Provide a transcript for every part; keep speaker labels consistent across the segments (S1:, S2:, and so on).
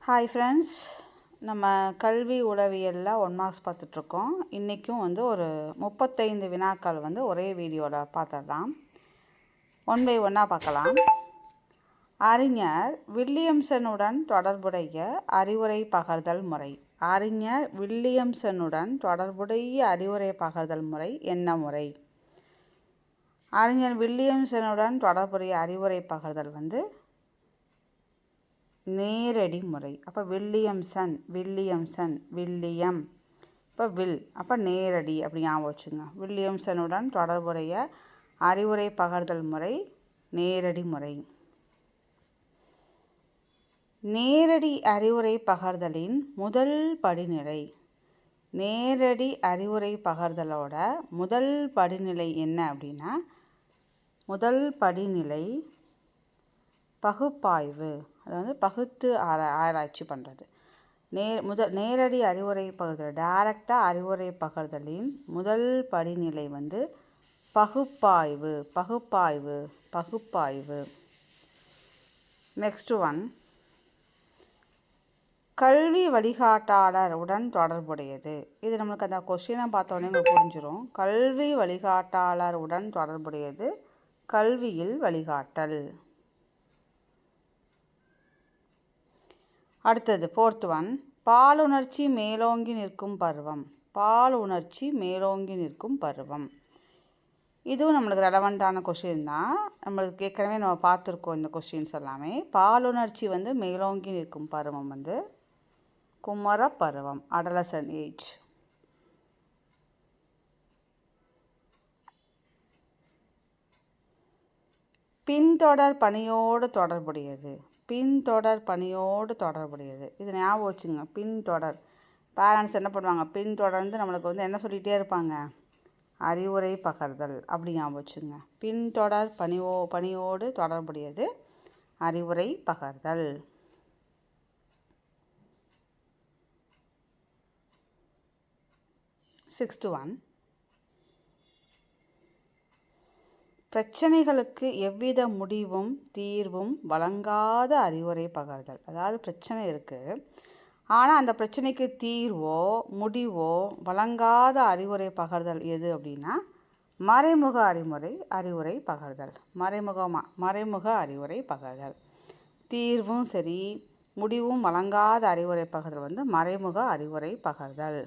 S1: Hi friends, நம்ம கல்வி உளவியலில் 1 marks பார்த்துட்ருக்கோம். இன்றைக்கும் ஒரு 35 வினாக்கள் ஒரே வீடியோவில் பார்த்துடலாம். 1 பை 1 பார்க்கலாம். அறிஞர் வில்லியம்சனுடன் தொடர்புடைய அறிவுரை பகர்தல் முறை. அறிஞர் வில்லியம்சனுடன் தொடர்புடைய அறிவுரை பகர்தல் முறை என்ன முறை? அறிஞர் வில்லியம்சனுடன் தொடர்புடைய அறிவுரை பகர்தல் நேரடி முறை. அப்போ வில்லியம், வில்லியம், இப்போ அப்போ நேரடி அப்படி ஞாபகம் வச்சுங்க. வில்லியம்சனுடன் தொடர்புடைய அறிவுரை பகர்தல் முறை நேரடி முறை. நேரடி அறிவுரை பகர்தலின் முதல் படிநிலை. நேரடி அறிவுரை பகர்தலோட முதல் படிநிலை என்ன அப்படின்னா, முதல் படிநிலை பகுப்பாய்வு. அதாவது பகுத்து ஆராய்ச்சி பண்ணுறது. நேரடி அறிவுரை பகர்தல், டைரக்டாக அறிவுரை பகர்தலின் முதல் படிநிலை பகுப்பாய்வு. நெக்ஸ்ட் ஒன், கல்வி வழிகாட்டாளர் உடன் தொடர்புடையது. இது நம்மளுக்கு அந்த கொஸ்டினை பார்த்தோன்னே உங்களுக்கு புரிஞ்சிடும். கல்வி வழிகாட்டாளர் உடன் தொடர்புடையது கல்வியில் வழிகாட்டல். அடுத்தது 4th ஒன், பாலுணர்ச்சி மேலோங்கி நிற்கும் பருவம். பாலுணர்ச்சி மேலோங்கி நிற்கும் பருவம். இதுவும் நம்மளுக்கு ரெலவெண்ட்டான கொஷின் தான். நம்மளுக்கு ஏற்கனவே நம்ம பார்த்துருக்கோம் இந்த கொஷின்ஸ் எல்லாமே. பாலுணர்ச்சி மேலோங்கி நிற்கும் பருவம் குமர பருவம், அடலசன் ஏஜ். பின்தொடர் பணியோடு தொடர்புடையது. பின்தொடர் பணியோடு தொடர்புடையது. இது ஞாபகம் வச்சுங்க. பின்தொடர், பேரண்ட்ஸ் என்ன பண்ணுவாங்க, பின்தொடர்ந்து நம்மளுக்கு என்ன சொல்லிகிட்டே இருப்பாங்க, அறிவுரை பகர்தல் அப்படி ஞாபகம் வச்சுங்க. பின்தொடர் பணியோடு தொடர்புடையது அறிவுரை பகர்தல். சிக்ஸ்த் ஒன், பிரச்சனைகளுக்கு எவ்வித முடிவும் தீர்வும் வழங்காத அறிவுரை பகர்தல். அதாவது பிரச்சனை இருக்குது, ஆனால் அந்த பிரச்சனைக்கு தீர்வோ முடிவோ வழங்காத அறிவுரை பகர்தல் எது அப்படின்னா மறைமுக அறிவுரை பகர்தல். மறைமுக அறிவுரை பகர்தல். தீர்வும் சரி முடிவும் வழங்காத அறிவுரை பகர்தல் மறைமுக அறிவுரை பகர்தல்.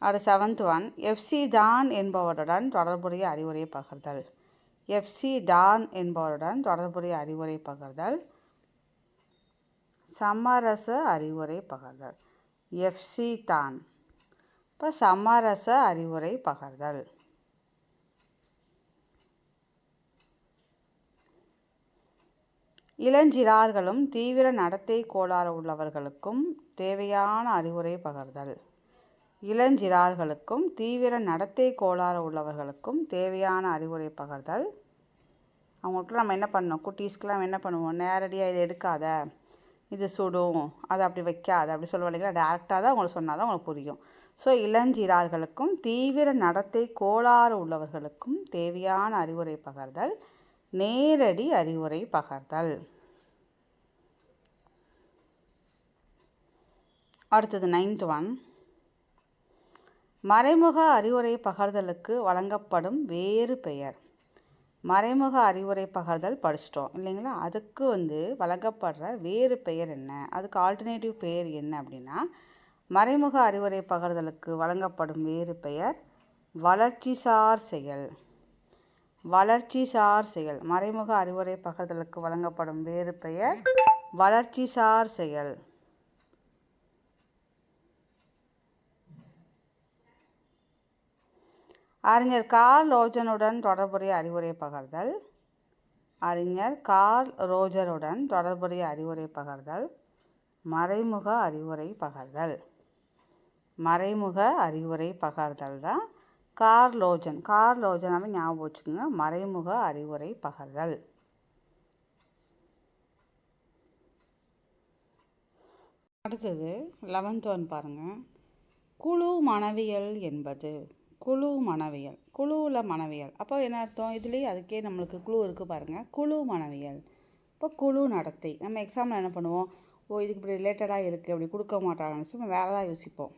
S1: அடுத்த 7th ஒன், FC டான் என்பவருடன் தொடர்புடைய அறிவுரை பகர்தல். FC டான் என்பவருடன் தொடர்புடைய அறிவுரை பகர்தல் சமரச அறிவுரை பகர்தல். FC தான் இப்போ சமரச அறிவுரை பகர்தல். இளஞ்சிறார்களும் தீவிர நடத்தை கோளாறு உள்ளவர்களுக்கும் தேவையான அறிவுரை பகர்தல். இளஞ்சிறார்களுக்கும் தீவிர நடத்தை கோளாறு உள்ளவர்களுக்கும் தேவையான அறிவுரை பகர்தல். அவங்களுக்குலாம் நம்ம என்ன பண்ணோம், குட்டீஸ்க்கெலாம் என்ன பண்ணுவோம், நேரடியாக இதை எடுக்காத, இது சுடும், அதை அப்படி வைக்காத அப்படி சொல்லுவோம் இல்லைங்களா. டேரெக்டாக தான் அவங்களுக்கு சொன்னால் தான் அவங்களுக்கு புரியும். ஸோ இளஞ்சிறார்களுக்கும் தீவிர நடத்தை கோளாறு உள்ளவர்களுக்கும் தேவையான அறிவுரை பகர்தல் நேரடி அறிவுரை பகர்தல். அடுத்தது 9th ஒன், மறைமுக அறிவுரை பகர்தலுக்கு வழங்கப்படும் வேறு பெயர். மறைமுக அறிவுரை பகர்தல் படிச்சிட்டோம் இல்லைங்களா. அதுக்கு வழங்கப்படுற வேறு பெயர் என்ன, அதுக்கு ஆல்டர்னேட்டிவ் பெயர் என்ன அப்படின்னா, மறைமுக அறிவுரை பகர்தலுக்கு வழங்கப்படும் வேறு பெயர் வளர்ச்சிசார் செயல். வளர்ச்சிசார் செயல். மறைமுக அறிவுரை பகர்தலுக்கு வழங்கப்படும் வேறு பெயர் வளர்ச்சிசார் செயல். அறிஞர் கார்ல் ரோஜருடன் தொடர்புடைய அறிவுரை பகர்தல். அறிஞர் கார்ல் ரோஜருடன் தொடர்புடைய அறிவுரை பகர்தல் மறைமுக அறிவுரை பகர்தல். மறைமுக அறிவுரை பகர்தல் தான் கார்ல் ரோஜனாவே ஞாபகம் வச்சுக்கோங்க. மறைமுக அறிவுரை பகர்தல். அடுத்தது 11th ஒன் பாருங்கள். குழு மனவியல் என்பது. குழு மனவியல், குழுவில் மனவியல். அப்போ என்ன அர்த்தம், இதுலேயே அதுக்கே நம்மளுக்கு குழு இருக்குது பாருங்கள். குழு மனவியல். இப்போ குழு நடத்தை. நம்ம எக்ஸாம்பிள் என்ன பண்ணுவோம், இதுக்கு இப்படி ரிலேட்டடாக இருக்குது, அப்படி கொடுக்க மாட்டாங்கன்னு சொல்லி நம்ம வேறு தான் யோசிப்போம்.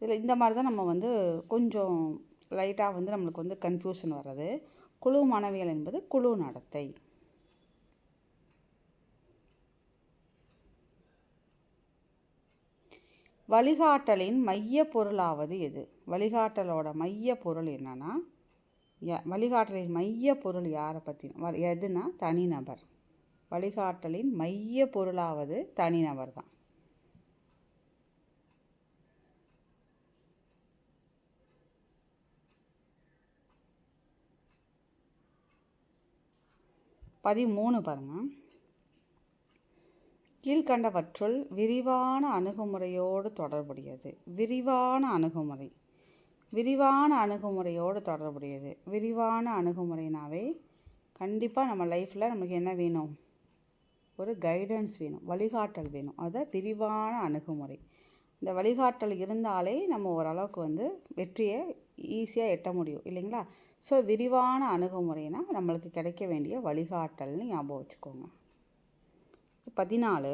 S1: இதில் இந்த மாதிரி தான் நம்ம வந்து கொஞ்சம் லைட்டாக வந்து நம்மளுக்கு வந்து கன்ஃபியூஷன் வர்றது. குழு மனவியல் என்பது குழு நடத்தை. வழிகாட்டலின் மைய பொருளாவது எது? வழிகாட்டலோட மைய பொருள் என்னன்னா, வழிகாட்டலின் மைய பொருள் யாரை பற்றி எதுனா தனிநபர். வழிகாட்டலின் மைய பொருளாவது தனிநபர் தான். பதிமூணு பாருங்க. கீழ்கண்டவற்றுள் விரிவான அணுகுமுறையோடு தொடர்புடையது. விரிவான அணுகுமுறை, விரிவான அணுகுமுறையோடு தொடர்புடையது. விரிவான அணுகுமுறைனாவே கண்டிப்பாக நம்ம லைஃப்பில் நமக்கு என்ன வேணும்? ஒரு கைடன்ஸ் வேணும், வழிகாட்டல் வேணும். அதுதான் விரிவான அணுகுமுறை. இந்த வழிகாட்டல் இருந்தாலே நம்ம ஓரளவுக்கு வந்து வெற்றியை ஈஸியாக எட்ட முடியும் இல்லைங்களா? ஸோ விரிவான அணுகுமுறைனா நம்மளுக்கு கிடைக்க வேண்டிய வழிகாட்டல்னு ஞாபகம் வச்சுக்கோங்க. 14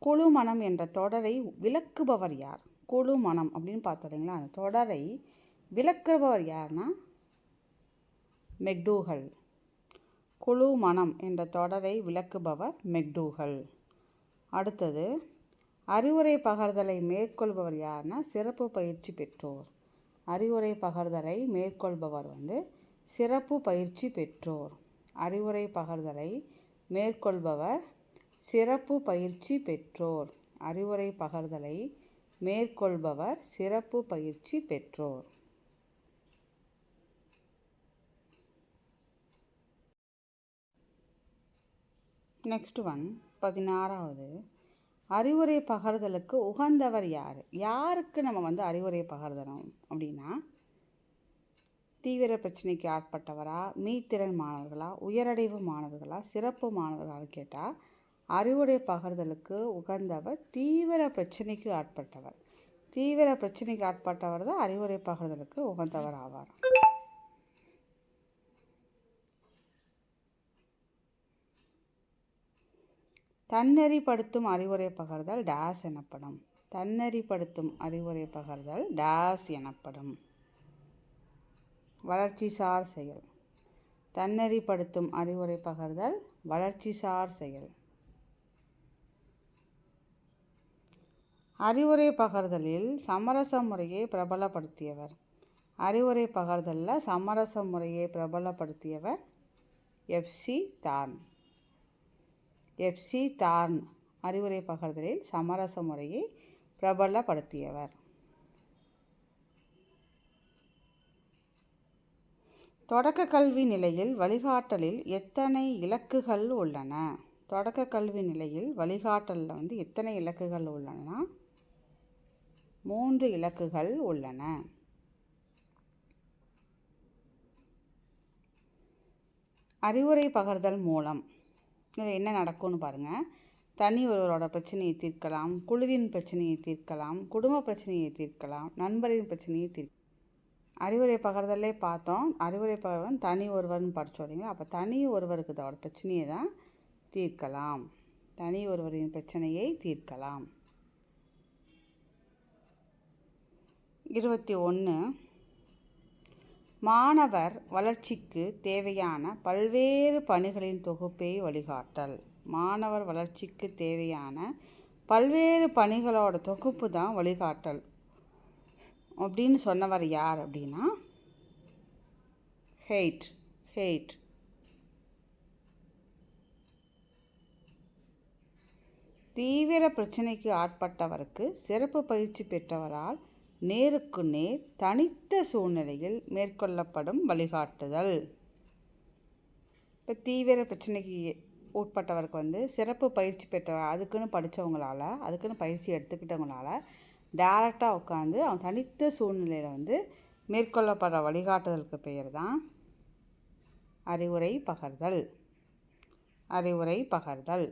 S1: குழு மனம் என்ற தொடரை விளக்குபவர் யார்? குழு மனம் அப்படின்னு பார்த்தோம் இல்லைங்களா? அந்த தொடரை விளக்குபவர் யார்னா மெக்டூகல். குழு மனம் என்ற தொடரை விளக்குபவர் மெக்டூகல். அடுத்தது அறிவுரை பகர்தலை மேற்கொள்பவர் யார்னா சிறப்பு பயிற்சி பெற்றோர். அறிவுரை பகர்தலை மேற்கொள்பவர் வந்து சிறப்பு பயிற்சி பெற்றோர். அறிவுரை பகர்தலை மேற்கொள்பவர் சிறப்பு பயிற்சி பெற்றோர். அறிவுரை பகர்தலை மேற்கொள்பவர் சிறப்பு பயிற்சி பெற்றோர். நெக்ஸ்ட் ஒன் 16வது அறிவுரை பகர்தலுக்கு உகந்தவர் யார்? யாருக்கு நம்ம வந்து அறிவுரை பகர்தணும் அப்படின்னா, தீவிர பிரச்சனைக்கு ஆட்பட்டவரா, மீத்திறன் மாணவர்களா, உயரடைவு மாணவர்களா, சிறப்பு மாணவர்களான்னு கேட்டால் அறிவுரை பகர்தலுக்கு உகந்தவர் தீவிர பிரச்சனைக்கு ஆட்பட்டவர். தீவிர பிரச்சனைக்கு ஆட்பட்டவர் தான் அறிவுரை பகர்தலுக்கு உகந்தவர் ஆவார். தன்னெறிப்படுத்தும் அறிவுரை பகர்தல் டேஸ் எனப்படும். தன்னெறிப்படுத்தும் அறிவுரை பகர்தல் டேஸ் எனப்படும். வளர்ச்சிசார் செயல். தன்னெறிப்படுத்தும் அறிவுரை பகர்தல் வளர்ச்சிசார் செயல். அறிவுரை பகர்தலில் சமரச முறையை பிரபலப்படுத்தியவர். அறிவுரை பகர்தலில் சமரச முறையை பிரபலப்படுத்தியவர் எஃப்சி தார்ன். எஃப்சி தார்ன் அறிவுரை பகர்தலில் சமரச முறையை பிரபலப்படுத்தியவர். தொடக்க கல்வி நிலையில் வழிகாட்டலில் எத்தனை இலக்குகள் உள்ளன? தொடக்க கல்வி நிலையில் வழிகாட்டலில் வந்து எத்தனை இலக்குகள் உள்ளன? 3 இலக்குகள் உள்ளன. அறிவுரை பகர்தல் மூலம் இதில் என்ன நடக்கும்னு பாருங்கள். தனி ஒருவரோட பிரச்சனையை தீர்க்கலாம், குழுவின் பிரச்சனையை தீர்க்கலாம், குடும்ப பிரச்சனையை தீர்க்கலாம், நண்பரின் பிரச்சனையை தீர்க்கலாம். அறிவுரை பகர்தலே பார்த்தோம். அறிவுரை பகர்வன் தனி ஒருவர்னு படித்தோம் இல்லைங்களா? அப்போ தனி ஒருவருக்கு அதோட பிரச்சனையை தான் தீர்க்கலாம். தனி ஒருவரின் பிரச்சனையை தீர்க்கலாம். 21 மாணவர் வளர்ச்சிக்கு தேவையான பல்வேறு பணிகளின் தொகுப்பை வழிகாட்டல். மாணவர் வளர்ச்சிக்கு தேவையான பல்வேறு பணிகளோட தொகுப்பு தான் வழிகாட்டல் அப்படின்னு சொன்னவர் யார் அப்படின்னா ஹெய்ட். தீவிர பிரச்சனைக்கு ஆட்பட்டவருக்கு சிறப்பு பயிற்சி பெற்றவரால் நேருக்கு நேர் தனித்த சூழ்நிலையில் மேற்கொள்ளப்படும் வழிகாட்டுதல். இப்போ தீவிர பிரச்சனைக்கு உட்பட்டவருக்கு வந்து சிறப்பு பயிற்சி பெற்றவர், அதுக்குன்னு படித்தவங்களால, அதுக்குன்னு பயிற்சி எடுத்துக்கிட்டவங்களால டைரெக்டாக உட்காந்து அவன் தனித்த சூழ்நிலையில் வந்து மேற்கொள்ளப்படுற வழிகாட்டுதலுக்கு பெயர் தான் அறிவுரை பகர்தல். அறிவுரை பகர்தல்.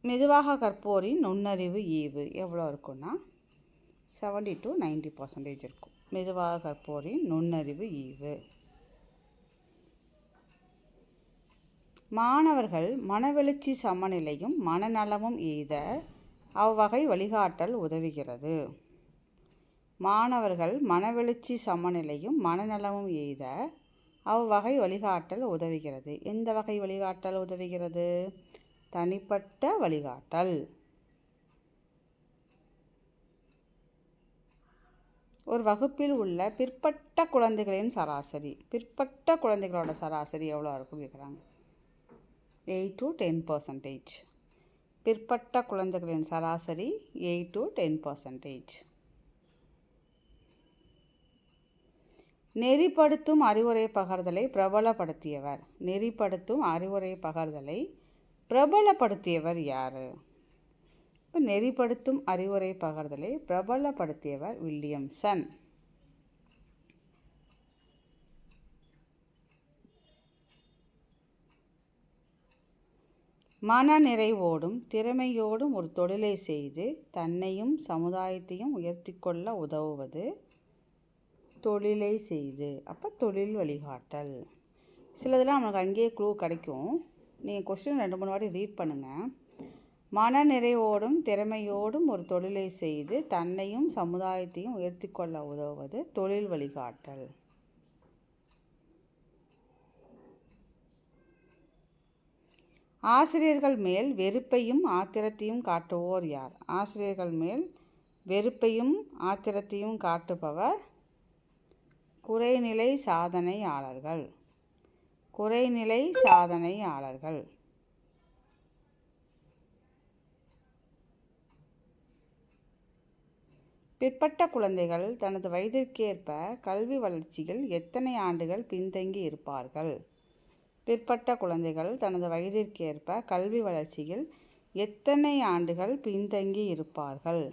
S1: மெதுவாக கற்போரின் நுண்ணறிவு ஈவு எவ்வளோ இருக்குன்னா 70 to 90% இருக்கும். மெதுவாக கற்போரின் நுண்ணறிவு ஈவு. மாணவர்கள் மனவெழுச்சி சமநிலையும் மனநலமும் எய்த அவ்வகை வழிகாட்டல் உதவுகிறது. மாணவர்கள் மனவெழுச்சி சமநிலையும் மனநலமும் எய்த அவ்வகை வழிகாட்டல் உதவுகிறது. எந்த வகை வழிகாட்டல் உதவுகிறது? தனிப்பட்ட வழிகாட்டல். ஒரு வகுப்பில் உள்ள பிற்பட்ட குழந்தைகளின் சராசரி, பிற்பட்ட குழந்தைகளோட சராசரி எவ்வளோ இருக்குன்னு கேட்குறாங்க. 8 to 10%. பிற்பட்ட குழந்தைகளின் சராசரி 8 to 10%. நெறிப்படுத்தும் அறிவுரை பகர்தலை பிரபலப்படுத்தியவர். நெறிப்படுத்தும் அறிவுரை பகர்தலை பிரபலப்படுத்தியவர் யார்? இப்போ நெறிப்படுத்தும் அறிவுரை பகர்தலை பிரபலப்படுத்தியவர் வில்லியம்சன். மன நிறைவோடும் திறமையோடும் ஒரு தொழிலை செய்து தன்னையும் சமுதாயத்தையும் உயர்த்தி கொள்ள உதவுவது தொழிலை செய்து. அப்போ தொழில் வழிகாட்டல். சிலதெல்லாம் நமக்கு அங்கேயே க்ளூ கிடைக்கும். நீங்கள் கொஸ்டின் 2-3 வாட்டி ரீட் பண்ணுங்கள். மன நிறைவோடும் திறமையோடும் ஒரு தொழிலை செய்து தன்னையும் சமுதாயத்தையும் உயர்த்தி கொள்ள உதவுவது தொழில் வழிகாட்டல். ஆசிரியர்கள் மேல் வெறுப்பையும் ஆத்திரத்தையும் காட்டுவோர் யார்? ஆசிரியர்கள் மேல் வெறுப்பையும் ஆத்திரத்தையும் காட்டுபவர் குறைநிலை சாதனையாளர்கள். குறைநிலை சாதனையாளர்கள். பிற்பட்ட குழந்தைகள் தனது வயதிற்கேற்ப கல்வி வளர்ச்சியில் எத்தனை ஆண்டுகள் பின்தங்கி இருப்பார்கள்? பிற்பட்ட குழந்தைகள் தனது வயதிற்கேற்ப கல்வி வளர்ச்சியில் எத்தனை ஆண்டுகள் பின்தங்கி இருப்பார்கள்?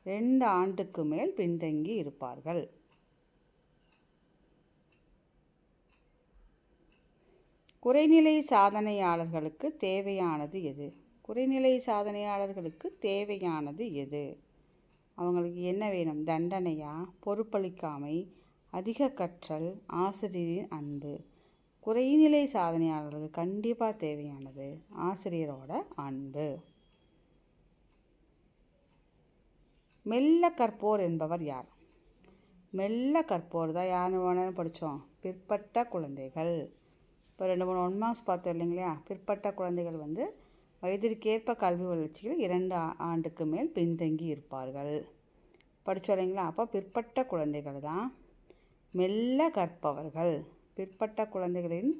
S1: 2 ஆண்டுக்கு மேல் பின்தங்கி இருப்பார்கள். குறைநிலை சாதனையாளர்களுக்கு தேவையானது எது? குறைநிலை சாதனையாளர்களுக்கு தேவையானது எது? அவங்களுக்கு என்ன வேணும்? தண்டனையா, பொறுப்பளிக்காமை, அதிக கற்றல், ஆசிரியரின் அன்பு. குறைநிலை சாதனையாளர்களுக்கு கண்டிப்பாக தேவையானது ஆசிரியரோட அன்பு. மெல்ல கற்போர் என்பவர் யார்? மெல்ல கற்போர் தான் யாருன்னு வேணும்னு படித்தோம். பிற்பட்ட குழந்தைகள். இப்போ 2-3 1 மார்க்ஸ் பார்த்தோம் இல்லைங்களா? பிற்பட்ட குழந்தைகள் வயதிற்கேற்ப கல்வி வளர்ச்சியில் 2 ஆண்டுக்கு மேல் பின்தங்கி இருப்பார்கள். படித்தோம் இல்லைங்களா? அப்போ பிற்பட்ட குழந்தைகள் தான் மெல்ல கற்பவர்கள். பிற்பட்ட குழந்தைகளின்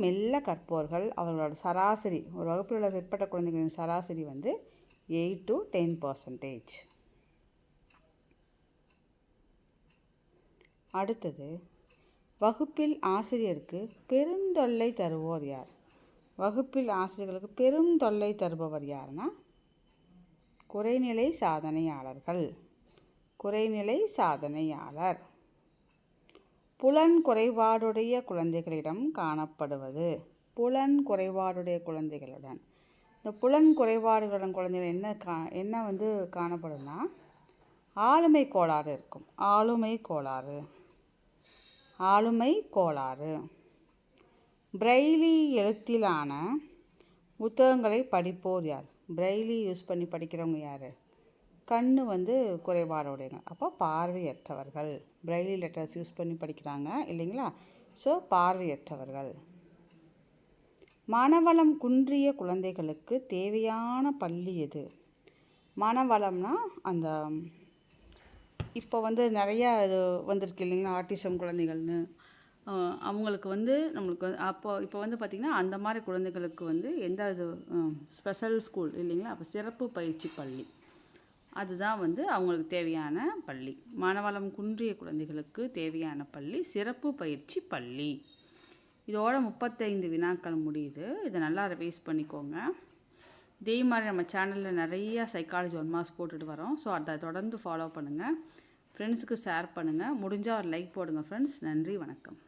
S1: மெல்ல கற்போர்கள். அவர்களோட சராசரி, ஒரு வகுப்பில் உள்ள பிற்பட்ட குழந்தைகளின் சராசரி 8 to 10%. அடுத்தது, வகுப்பில் ஆசிரியருக்கு பெருந்தொல்லை தருவோர் யார்? வகுப்பில் ஆசிரியர்களுக்கு பெரும் தொல்லை தருபவர் யாருன்னா குறைநிலை சாதனையாளர்கள். குறைநிலை சாதனையாளர். புலன் குறைபாடுடைய குழந்தைகளிடம் காணப்படுவது. புலன் குறைபாடுடைய குழந்தைகளுடன். இந்த புலன் குறைபாடுகளுடன் குழந்தைகள் என்ன காணப்படும்னா ஆளுமை கோளாறு இருக்கும். ஆளுமை கோளாறு. ஆளுமை கோளாறு. பிரெய்லி எழுத்திலான புத்தகங்களை படிப்போர் யார்? பிரெய்லி யூஸ் பண்ணி படிக்கிறவங்க யார்? கண்ணு குறைபாடுடையவங்க. அப்போ பார்வையற்றவர்கள். பிரெய்லி லெட்டர்ஸ் யூஸ் பண்ணி படிக்கிறாங்க இல்லைங்களா? ஸோ பார்வையற்றவர்கள். மனவளம் குன்றிய குழந்தைகளுக்கு தேவையான பள்ளி எது? மனவளம்னா அந்த இப்போ நிறையா இது வந்திருக்கு இல்லைங்களா? ஆட்டிசம் குழந்தைகள்னு அவங்களுக்கு நம்மளுக்கு இப்போ பார்த்திங்கன்னா அந்த மாதிரி குழந்தைகளுக்கு எந்த இது ஸ்பெஷல் ஸ்கூல் இல்லைங்களா? அப்போ சிறப்பு பயிற்சி பள்ளி அதுதான் அவங்களுக்கு தேவையான பள்ளி. மனவளம் குன்றிய குழந்தைகளுக்கு தேவையான பள்ளி சிறப்பு பயிற்சி பள்ளி. இதோட 35 வினாக்கள் முடியுது. இதை நல்லா ரிவைஸ் பண்ணிக்கோங்க. இதே மாதிரி நம்ம சேனலில் நிறைய சைக்காலஜி 1 மார்க்ஸ் போட்டுட்டு வரோம். ஸோ அதை தொடர்ந்து ஃபாலோ பண்ணுங்கள். ஃப்ரெண்ட்ஸுக்கு ஷேர் பண்ணுங்கள். முடிஞ்சால் ஒரு லைக் போடுங்க ஃப்ரெண்ட்ஸ். நன்றி, வணக்கம்.